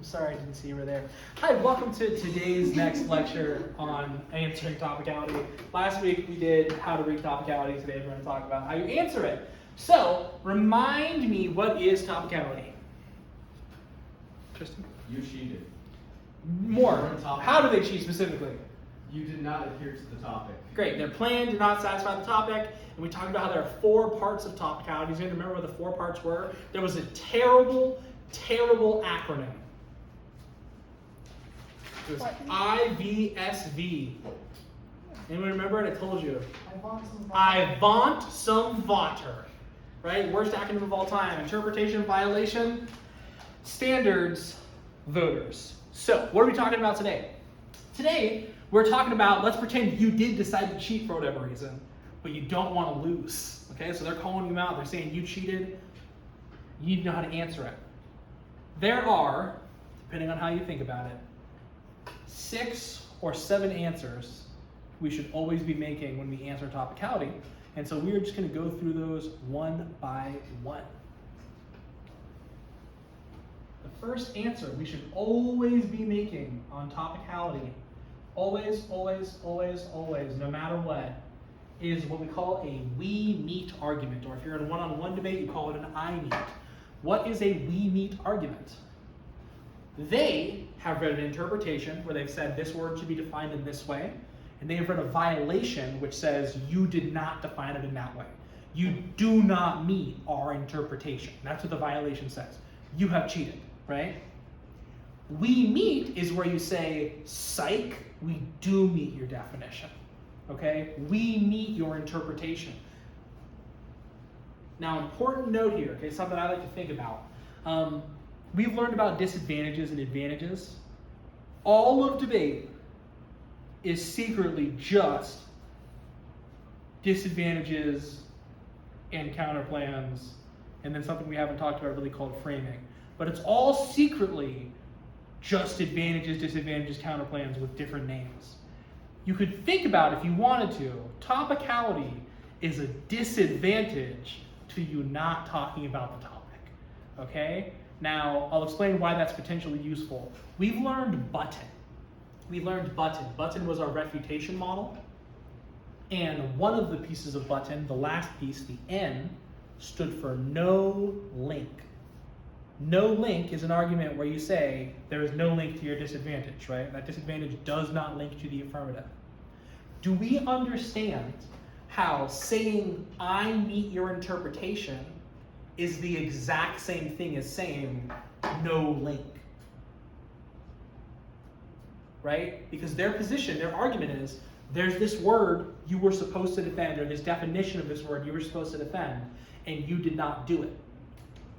sorry I didn't see you were there. Hi, welcome to today's next lecture on answering topicality. Last week we did how to read topicality. Today we're going to talk about how you answer it. So, remind me, what is topicality? Tristan? You cheated. More. How do they cheat specifically? You did not adhere to the topic. Great. Their plan did not satisfy the topic, and we talked about how there are 4 parts of topicality. You remember what the 4 parts were? There was a terrible acronym. It was IVSV. Anyone remember it? I told you. I want some water. Right? Worst acronym of all time. Interpretation, violation, standards, voters. So, what are we talking about today? Today, we're talking about, let's pretend you did decide to cheat for whatever reason, but you don't want to lose. Okay, so they're calling you out. They're saying you cheated. You need to know how to answer it. There are, depending on how you think about it, 6 or 7 answers we should always be making when we answer topicality. And so we're just going to go through those one by one. The first answer we should always be making on topicality, always, no matter what, is what we call a we meet argument. Or if you're in a one-on-one debate, you call it an I meet. What is a we meet argument? They have read an interpretation where they've said this word should be defined in this way, and they have read a violation which says you did not define it in that way. You do not meet our interpretation. That's what the violation says. You have cheated, right? We meet is where you say, psych, we do meet your definition. Okay? We meet your interpretation. Now, important note here, okay, something I like to think about. We've learned about disadvantages and advantages. All of debate is secretly just disadvantages and counterplans, and then something we haven't talked about really called framing. But it's all secretly just advantages, disadvantages, counterplans with different names. You could think about, if you wanted to, topicality is a disadvantage to you not talking about the topic, okay? Now, I'll explain why that's potentially useful. We've learned button. Button was our refutation model. And one of the pieces of button, the last piece, the N, stood for no link. No link is an argument where you say there is no link to your disadvantage, right? That disadvantage does not link to the affirmative. Do we understand how saying I meet your interpretation is the exact same thing as saying no link? Right? Because their position, their argument is, there's this word you were supposed to defend, or this definition of this word you were supposed to defend, and you did not do it.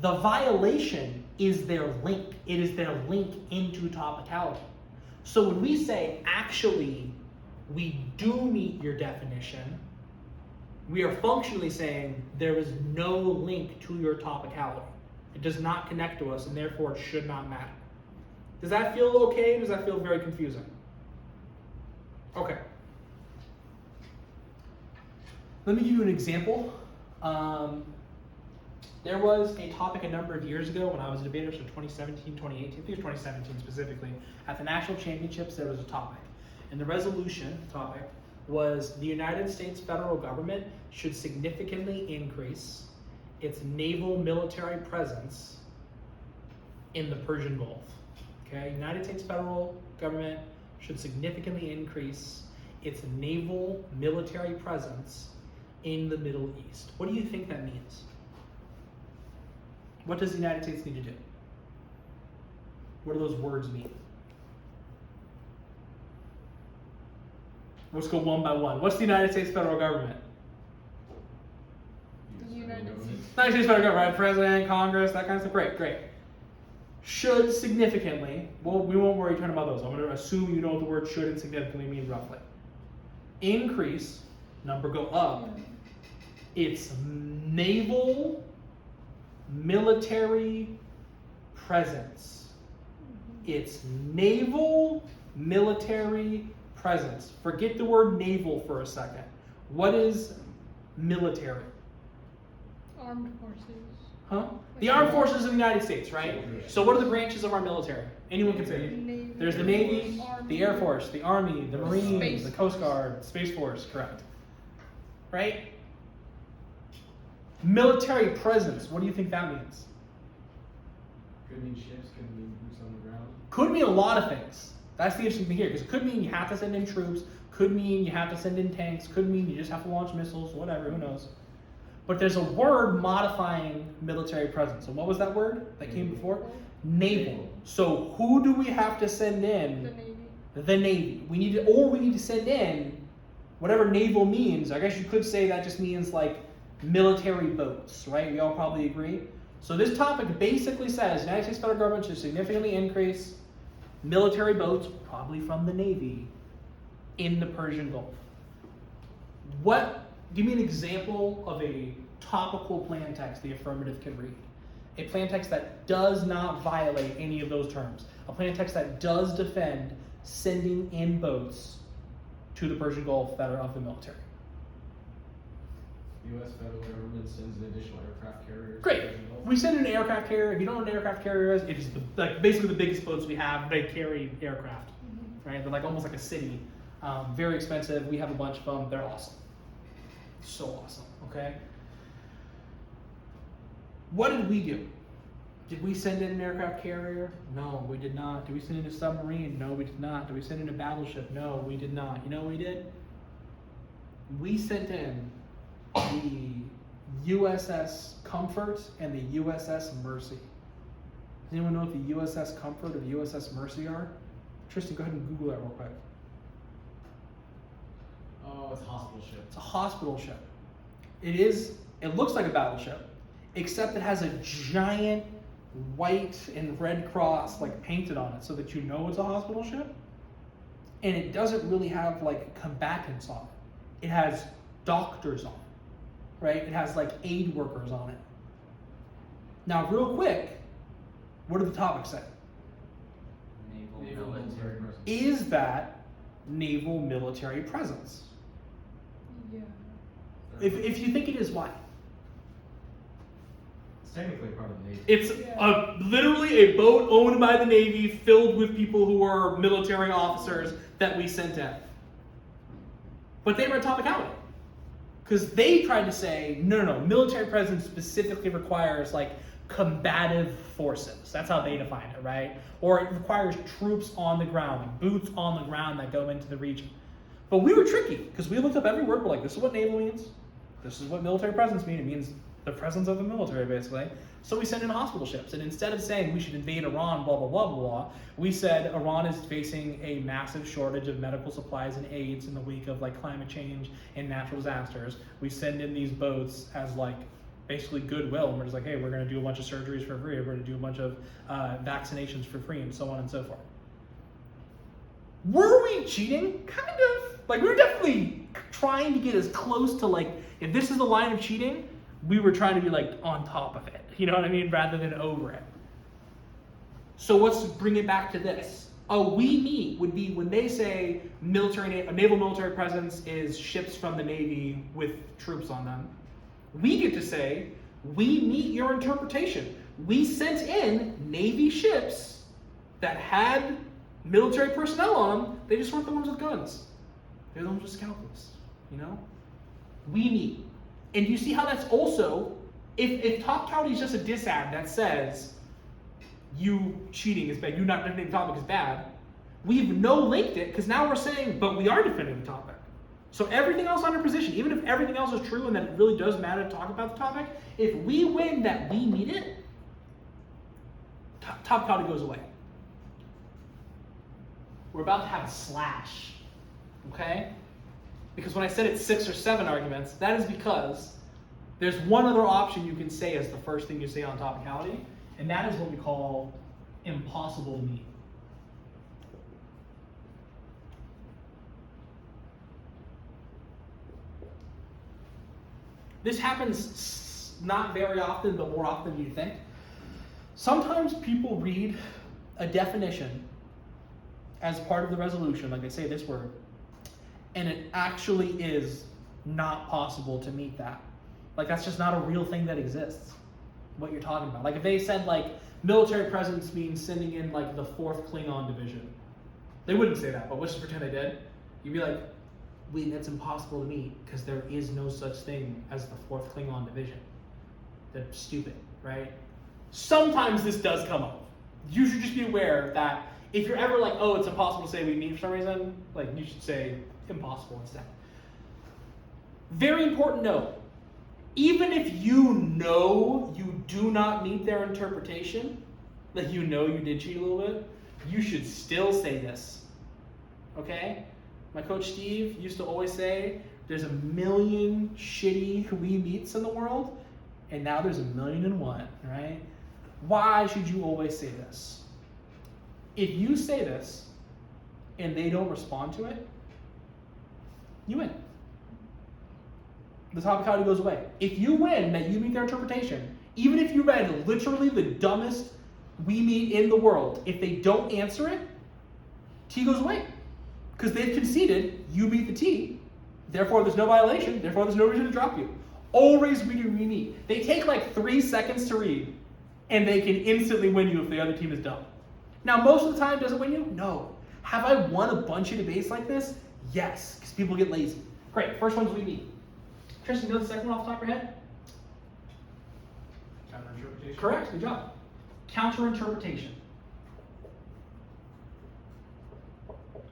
The violation is their link. It is their link into topicality. So when we say, actually, we do meet your definition, we are functionally saying there is no link to your topicality. It does not connect to us, and therefore it should not matter. Does that feel okay? Does that feel very confusing? Okay. Let me give you an example. There was a topic a number of years ago when I was a debater, so 2017, 2018, I think it was 2017 specifically. At the national championships, there was a topic. And the resolution topic was the United States federal government should significantly increase its naval military presence in the Persian Gulf. Okay, United States federal government should significantly increase its naval military presence in the Middle East. What do you think that means? What does the United States need to do? What do those words mean? Let's go one by one. What's the United States federal government? The United States. United States federal government, right? President, Congress, that kind of stuff. Great. Should significantly, well, we won't worry talking about those. I'm going to assume you know what the word should and significantly mean roughly. Increase, number go up, its naval military presence. Its naval military presence. Forget the word naval for a second. What is military? Armed forces. Huh? The armed forces of the United States, right? Soldiers. So what are the branches of our military? Anyone can say. Navy, There's the Navy, Army, the Air Force, the Army, the Marines, Space the Coast Guard, Space Force, correct. Right? Military presence, what do you think that means? Could mean ships, could mean boots on the ground. Could mean a lot of things. That's the interesting thing here, because it could mean you have to send in troops, could mean you have to send in tanks, could mean you just have to launch missiles, whatever, who knows. But there's a word modifying military presence. And what was that word that came before? Naval. So who do we have to send in? the Navy. The Navy. We need to send in whatever naval means. I guess you could say that just means like military boats, right? We all probably agree. So this topic basically says the United States federal government should significantly increase military boats, probably from the Navy, in the Persian Gulf. Give me an example of a topical plan text the affirmative can read. A plan text that does not violate any of those terms. A plan text that does defend sending in boats to the Persian Gulf that are of the military. The U.S. federal government sends an additional aircraft carrier. Great. We send an aircraft carrier. If you don't know what an aircraft carrier is, it is basically the biggest boats we have. They carry aircraft, right? They're like almost like a city. Very expensive. We have a bunch of them. They're awesome. So awesome. Okay. What did we do? Did we send in an aircraft carrier? No, we did not. Did we send in a submarine? No, we did not. Did we send in a battleship? No, we did not. You know what we did? We sent in the USS Comfort and the USS Mercy. Does anyone know what the USS Comfort or the USS Mercy are? Tristan, go ahead and Google that real quick. Oh, it's a hospital ship. It's a hospital ship. It looks like a battleship, except it has a giant white and red cross like painted on it so that you know it's a hospital ship. And it doesn't really have like combatants on it. It has doctors on it, right? It has like aid workers on it. Now, real quick, what do the topics say? Naval military presence. Is that naval military presence? Yeah. If you think it is, why? It's technically part of the Navy. It's Yeah. literally a boat owned by the Navy filled with people who are military officers that we sent in. But they read Topicality. Because they tried to say, no, military presence specifically requires like combative forces. That's how they defined it, right? Or it requires troops on the ground, like boots on the ground that go into the region. But we were tricky, because we looked up every word, we're like, this is what naval means. This is what military presence means. It means the presence of the military, basically. So we sent in hospital ships. And instead of saying we should invade Iran, blah, blah, blah, blah, blah, we said Iran is facing a massive shortage of medical supplies and aids in the wake of like climate change and natural disasters. We send in these boats as like basically goodwill. And we're just like, hey, we're going to do a bunch of surgeries for free. We're going to do a bunch of vaccinations for free and so on and so forth. Were we cheating? Kind of. Like, we were definitely trying to get as close to, like, if this is the line of cheating, we were trying to be, like, on top of it. You know what I mean? Rather than over it. So let's bring it back to this. A we meet would be when they say a naval military presence is ships from the Navy with troops on them. We get to say, we meet your interpretation. We sent in Navy ships that had military personnel on them. They just weren't the ones with guns. They're the ones with scalpels, you know? We meet. And you see how that's also, if Topicality is just a disad that says you cheating is bad, you not defending the topic is bad, we've no-linked it, because now we're saying, but we are defending the topic. So everything else on our position, even if everything else is true and that it really does matter to talk about the topic, if we win that we meet it, Topicality goes away. We're about to have a slash. Okay? Because when I said it's 6 or 7 arguments, that is because there's one other option you can say as the first thing you say on Topicality, and that is what we call impossible to meet. This happens not very often, but more often than you think. Sometimes people read a definition as part of the resolution, like they say this word, and it actually is not possible to meet that. Like, that's just not a real thing that exists. what you're talking about. Like if they said like military presence means sending in like the 4th Klingon division. They wouldn't say that, but let's just pretend they did. You'd be like, wait, that's impossible to meet because there is no such thing as the 4th Klingon division. That's stupid, right? Sometimes this does come up. You should just be aware that if you're ever like, oh, it's impossible to say we meet for some reason, like you should say impossible instead. Very important note. Even if you know you do not meet their interpretation, like you know you did cheat a little bit, you should still say this, okay? My coach Steve used to always say, there's 1,000,000 shitty we meets in the world, and now there's 1,000,001, right? Why should you always say this? If you say this, and they don't respond to it, you win. The topicality goes away. If you win that you meet their interpretation, even if you read literally the dumbest we meet in the world, if they don't answer it, T goes away. Because they've conceded you meet the T, therefore there's no violation, therefore there's no reason to drop you. Always read your we meet. They take like 3 seconds to read, and they can instantly win you if the other team is dumb. Now, most of the time, does it win you? No. Have I won a bunch of debates like this? Yes, because people get lazy. Great, first one's we meet. Tristan, you know the second one off the top of your head? Counterinterpretation. Correct, good job. Counterinterpretation.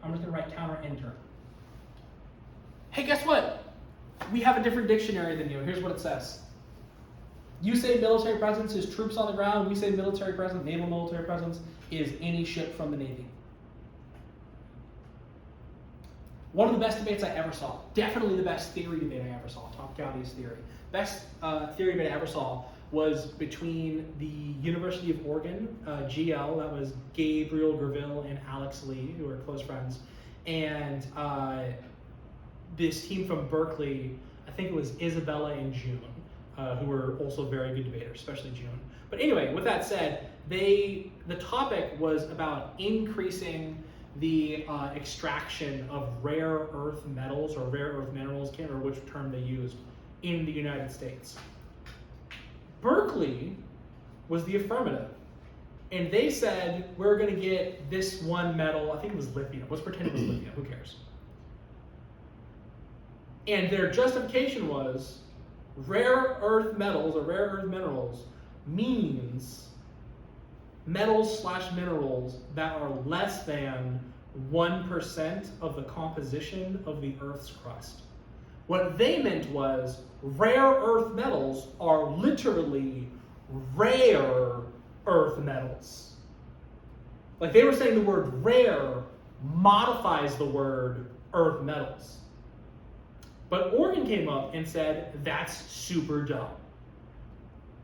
I'm just gonna write counter-inter. Hey, guess what? We have a different dictionary than you. Here's what it says. You say military presence is troops on the ground. We say military presence, naval military presence, is any ship from the Navy. One of the best debates I ever saw. Definitely the best theory debate I ever saw. Topicality's theory. Best theory debate I ever saw was between the University of Oregon, GL, that was Gabriel Graville and Alex Lee, who are close friends, and this team from Berkeley, I think it was Isabella and June, who were also very good debaters, especially June. But anyway, with that said, the topic was about increasing the extraction of rare earth metals or rare earth minerals, can't remember which term they used, in the United States. Berkeley was the affirmative. And they said, we're gonna get this one metal, I think it was lithium. Let's pretend it was lithium, who cares? And their justification was, rare earth metals or rare earth minerals means metals/minerals that are less than 1% of the composition of the Earth's crust. What they meant was rare earth metals are literally rare earth metals. Like they were saying the word rare modifies the word earth metals. But Oregon came up and said, that's super dumb.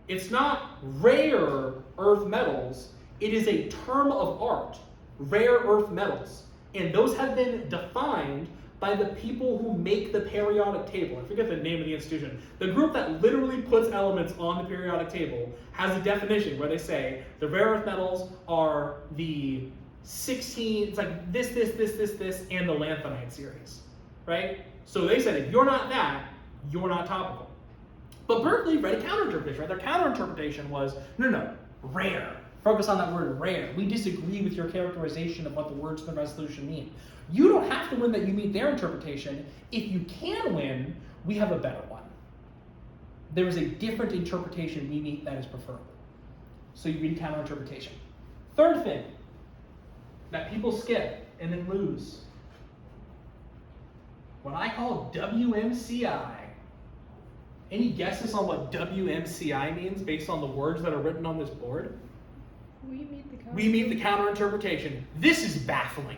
It's not rare earth metals, it is a term of art, rare earth metals. And those have been defined by the people who make the periodic table. I forget the name of the institution. The group that literally puts elements on the periodic table has a definition where they say the rare earth metals are the 16, it's like this, and the lanthanide series, right? So they said, if you're not that, you're not topical. But Berkeley read a counterinterpretation, right? Their counterinterpretation was, no, rare. Focus on that word rare. We disagree with your characterization of what the words in the resolution mean. You don't have to win that you meet their interpretation. If you can win, we have a better one. There is a different interpretation we meet that is preferable. So you read counterinterpretation. Third thing that people skip and then lose. What I call WMCI. Any guesses on what WMCI means based on the words that are written on this board? We meet the counterinterpretation. This is baffling.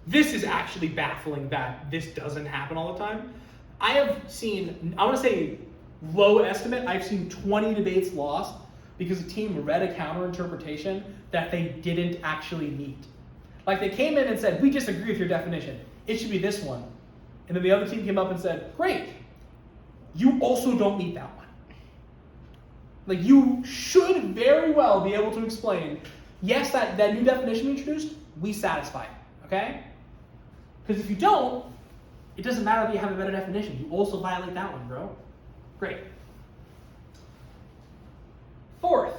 This is actually baffling that this doesn't happen all the time. I have seen, I want to say low estimate, I've seen 20 debates lost because a team read a counterinterpretation that they didn't actually meet. Like they came in and said, we disagree with your definition. It should be this one. And then the other team came up and said, great, you also don't meet that one. Like you should very well be able to explain, yes, that new definition we introduced, we satisfy it, okay? Because if you don't, it doesn't matter that you have a better definition. You also violate that one, bro. Great. Fourth,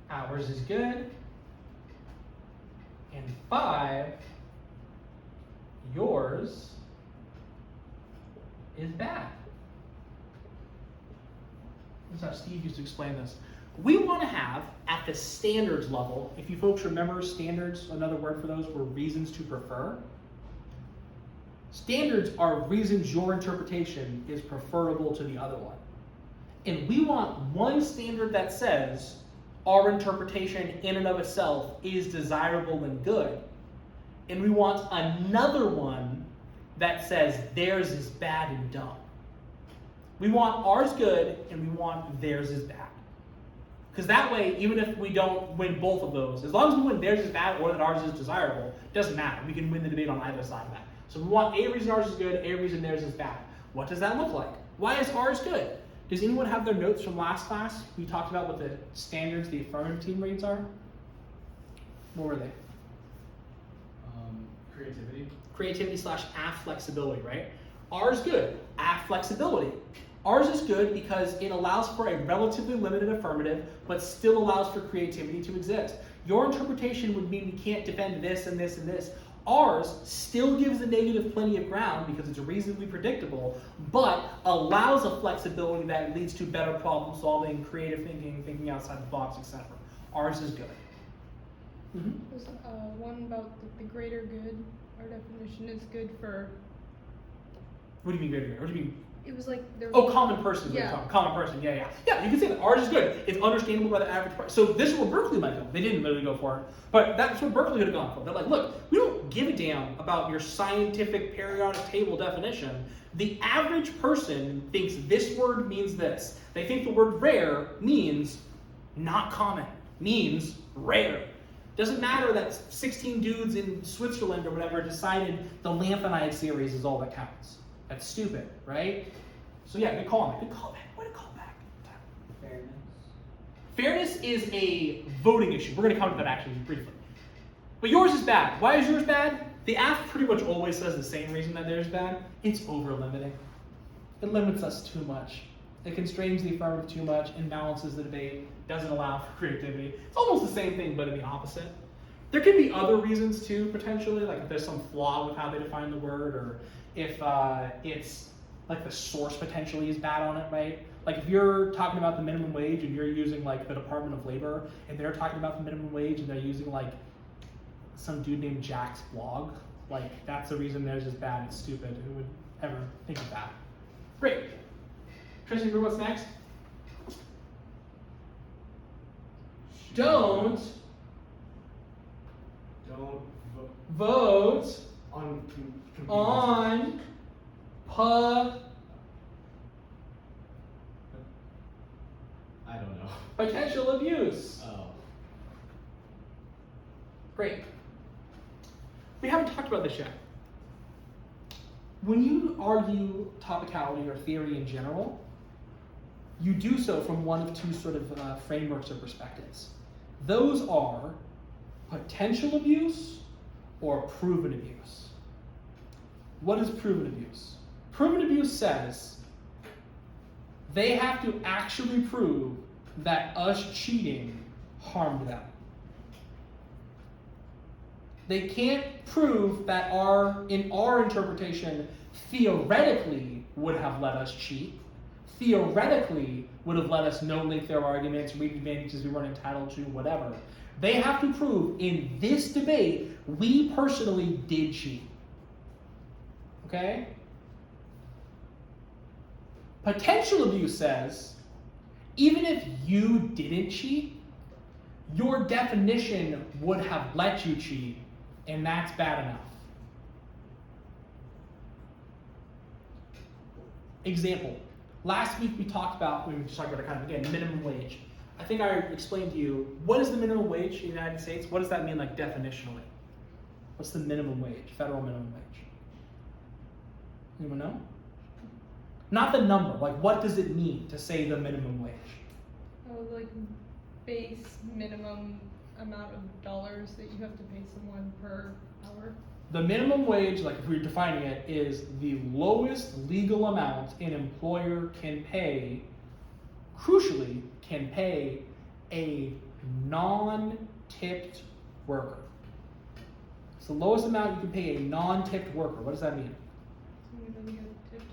ours is good. And 5, yours is bad. This is how Steve used to explain this. We want to have, at the standards level, if you folks remember standards, another word for those were reasons to prefer. Standards are reasons your interpretation is preferable to the other one. And we want one standard that says our interpretation in and of itself is desirable and good. And we want another one that says theirs is bad and dumb. We want ours good and we want theirs is bad. Because that way, even if we don't win both of those, as long as we win theirs is bad or that ours is desirable, it doesn't matter. We can win the debate on either side of that. So we want a reason ours is good, a reason theirs is bad. What does that look like? Why is ours good? Does anyone have their notes from last class? We talked about what the standards the affirmative team reads are. What were they? Creativity. Creativity / afflexibility, right? Ours good, afflexibility. Ours is good because it allows for a relatively limited affirmative, but still allows for creativity to exist. Your interpretation would mean we can't defend this and this and this. Ours still gives the negative plenty of ground because it's reasonably predictable, but allows a flexibility that leads to better problem solving, creative thinking, thinking outside the box, etc. Ours is good. There's one about the greater good. Our definition is good for. What do you mean greater good? What do you mean? It was like there. Oh, common person. Yeah. Common person. Yeah. You can say that ours is good. It's understandable by the average person. So this is what Berkeley might go. They didn't literally go for it, but that's what Berkeley would have gone for. They're like, look, we don't give a damn about your scientific periodic table definition. The average person thinks this word means this. They think the word rare means not common, means rare. Doesn't matter that 16 dudes in Switzerland or whatever decided the lanthanide series is all that counts. That's stupid, right? So yeah, good call. Good call back. Way to call back. Fairness. Fairness is a voting issue. We're going to come to that actually briefly. But yours is bad. Why is yours bad? The AF pretty much always says the same reason that theirs is bad. It's over-limiting. It limits us too much. It constrains the affirmative too much, imbalances the debate, doesn't allow for creativity. It's almost the same thing, but in the opposite. There can be other reasons too, potentially, like if there's some flaw with how they define the word, or if it's like the source potentially is bad on it, right? Like if you're talking about the minimum wage and you're using like the Department of Labor, and they're talking about the minimum wage and they're using like some dude named Jack's blog, like that's the reason theirs is bad. It's stupid. Who would ever think of that? Great. Tristan, what's next? Don't vote on I don't know. potential abuse. Oh. Great. We haven't talked about this yet. When you argue topicality or theory in general, you do so from one of two sort of frameworks or perspectives. Those are potential abuse or proven abuse. What is proven abuse? Proven abuse says they have to actually prove that us cheating harmed them. They can't prove that in our interpretation theoretically would have let us cheat, theoretically would have let us no link their arguments, read advantages we weren't entitled to, whatever. They have to prove in this debate we personally did cheat. Okay? Potential abuse says even if you didn't cheat, your definition would have let you cheat, and that's bad enough. Example. Last week we were just talking about it kind of again, minimum wage. I think I explained to you, what is the minimum wage in the United States? What does that mean like definitionally? What's the minimum wage, federal minimum wage? Anyone know? Not the number, like what does it mean to say the minimum wage? Oh, like base minimum amount of dollars that you have to pay someone per hour. The minimum wage, like if we're defining it, is the lowest legal amount an employer can pay, crucially, can pay a non-tipped worker. It's the lowest amount you can pay a non-tipped worker. What does that mean? You don't get tipped.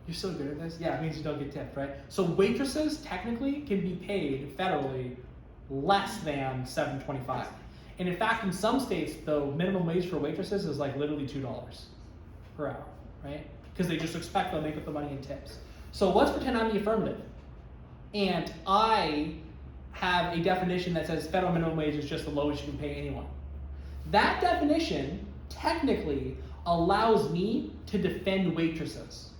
You're so good at this? Yeah, it means you don't get tipped, right? So waitresses technically can be paid federally less than $7.25. And in fact, in some states, the minimum wage for waitresses is like literally $2 per hour, right? Because they just expect they'll make up the money in tips. So let's pretend I'm the affirmative. And I have a definition that says federal minimum wage is just the lowest you can pay anyone. That definition technically allows me to defend waitresses.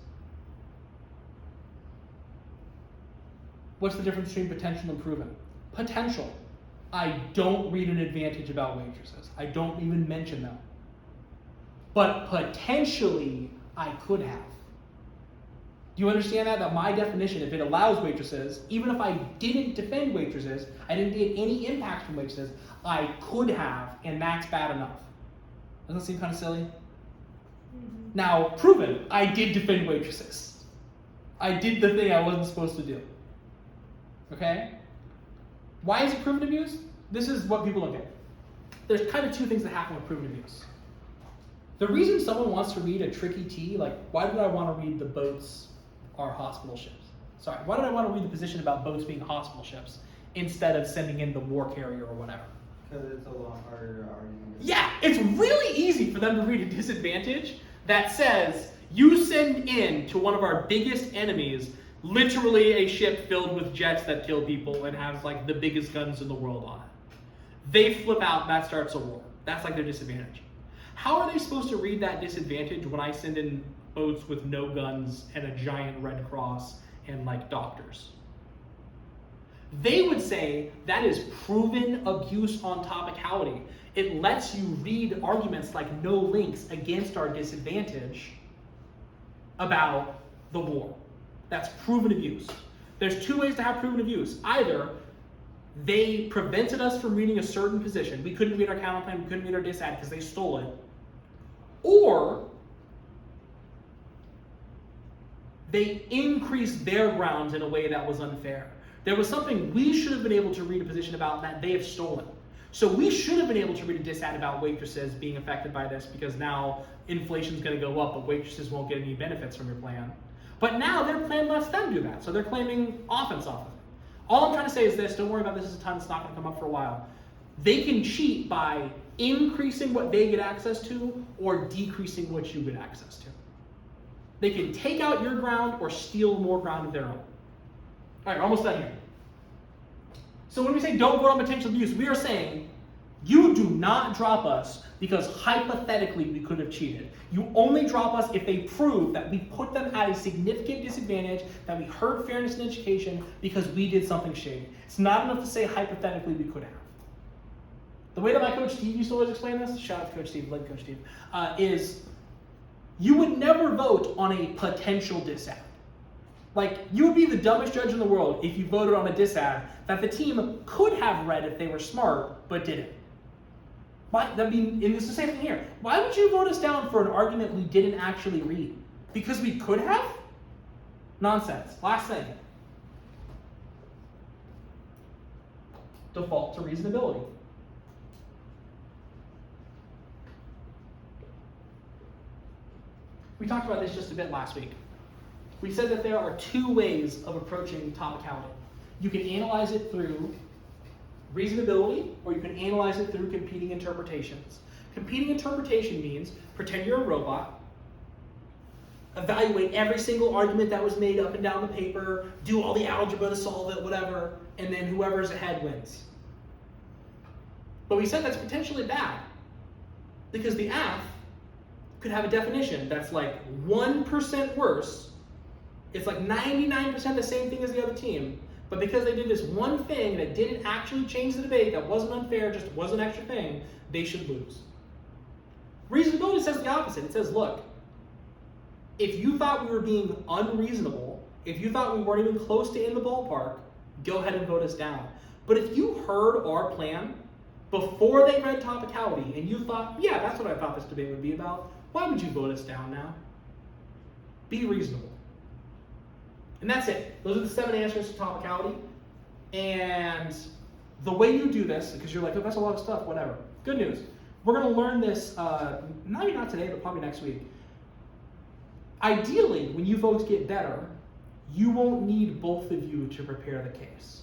What's the difference between potential and proven? Potential. I don't read an advantage about waitresses. I don't even mention them. But potentially, I could have. Do you understand that? That my definition, if it allows waitresses, even if I didn't defend waitresses, I didn't get any impact from waitresses, I could have, and that's bad enough. Doesn't that seem kind of silly? Mm-hmm. Now, proven, I did defend waitresses. I did the thing I wasn't supposed to do. Okay? Why is it proven abuse? This is what people look at. There's kind of two things that happen with proven abuse. The reason someone wants to read a tricky T, like why did I want to read the boats are hospital ships? Sorry, why did I want to read the position about boats being hospital ships instead of sending in the war carrier or whatever? Because it's a lot harder to argue. Yeah, it's really easy for them to read a disadvantage that says you send in to one of our biggest enemies literally a ship filled with jets that kill people and has like the biggest guns in the world on it. They flip out, that starts a war. That's like their disadvantage. How are they supposed to read that disadvantage when I send in boats with no guns and a giant Red Cross and like doctors? They would say that is proven abuse on topicality. It lets you read arguments like no links against our disadvantage about the war. That's proven abuse. There's two ways to have proven abuse. Either they prevented us from reading a certain position. We couldn't read our counter plan, we couldn't read our disad because they stole it. Or they increased their grounds in a way that was unfair. There was something we should have been able to read a position about that they have stolen. So we should have been able to read a disad about waitresses being affected by this because now inflation's going to go up, but waitresses won't get any benefits from your plan. But now their plan lets them do that, so they're claiming offense off of it. All I'm trying to say is this, don't worry about this as a time that's not going to come up for a while. They can cheat by increasing what they get access to or decreasing what you get access to. They can take out your ground or steal more ground of their own. All right, we're almost done here. So when we say don't vote on potential abuse, we are saying you do not drop us because hypothetically we could have cheated. You only drop us if they prove that we put them at a significant disadvantage, that we hurt fairness in education because we did something shady. It's not enough to say hypothetically we could have. The way that my coach Steve used to always explain this, shout out to Coach Steve, love Coach Steve, is you would never vote on a potential disad. Like, you would be the dumbest judge in the world if you voted on a disad that the team could have read if they were smart, but didn't. And it's the same thing here. Why would you vote us down for an argument we didn't actually read? Because we could have? Nonsense. Last thing. Default to reasonability. We talked about this just a bit last week. We said that there are two ways of approaching topicality. You can analyze it through reasonability, or you can analyze it through competing interpretations. Competing interpretation means pretend you're a robot, evaluate every single argument that was made up and down the paper, do all the algebra to solve it, whatever, and then whoever's ahead wins. But we said that's potentially bad, because the AF could have a definition that's like 1% worse. It's like 99% the same thing as the other team, but because they did this one thing that didn't actually change the debate, that wasn't unfair, just was an extra thing, they should lose. Reasonability says the opposite. It says, look, if you thought we were being unreasonable, if you thought we weren't even close to in the ballpark, go ahead and vote us down. But if you heard our plan before they read Topicality and you thought, yeah, that's what I thought this debate would be about, why would you vote us down now? Be reasonable. And that's it. Those are the 7 answers to Topicality. And the way you do this, because you're like, oh, that's a lot of stuff, whatever. Good news. We're going to learn this, maybe not today, but probably next week. Ideally, when you folks get better, you won't need both of you to prepare the case.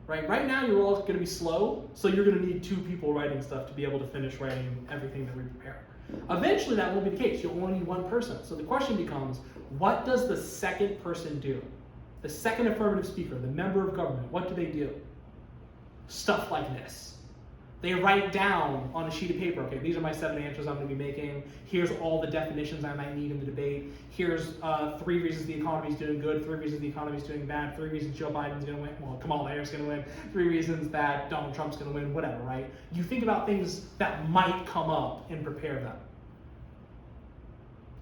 Right now, you're all going to be slow, so you're going to need 2 people writing stuff to be able to finish writing everything that we prepare. Eventually, that won't be the case. You'll only need 1 person. So the question becomes, what does the second person do? The second affirmative speaker, the member of government, what do they do? Stuff like this. They write down on a sheet of paper, okay, these are my 7 answers I'm going to be making. Here's all the definitions I might need in the debate. Here's 3 reasons the economy's doing good, 3 reasons the economy's doing bad, 3 reasons Joe Biden's going to win, well, Kamala Harris is going to win, 3 reasons that Donald Trump's going to win, whatever, right? You think about things that might come up and prepare them.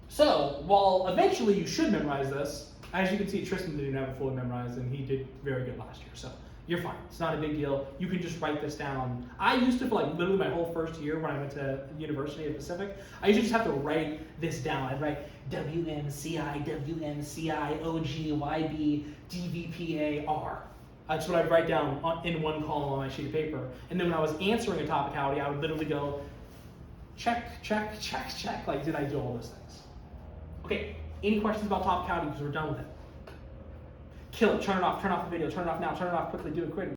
So, while eventually you should memorize this, as you can see, Tristan didn't have it fully memorized, and he did very good last year, so you're fine. It's not a big deal. You can just write this down. I used to, for like literally my whole first year when I went to University of Pacific, I used to just have to write this down. I'd write WNCI, WNCI, OG, YB, DVPAR. That's what I'd write down in 1 column on my sheet of paper. And then when I was answering a Topicality, I would literally go, check, check, check, check. Like, did I do all those things? Okay, any questions about Topicality because we're done with it? Kill it, turn it off the video, turn it off now, turn it off quickly, do it quick.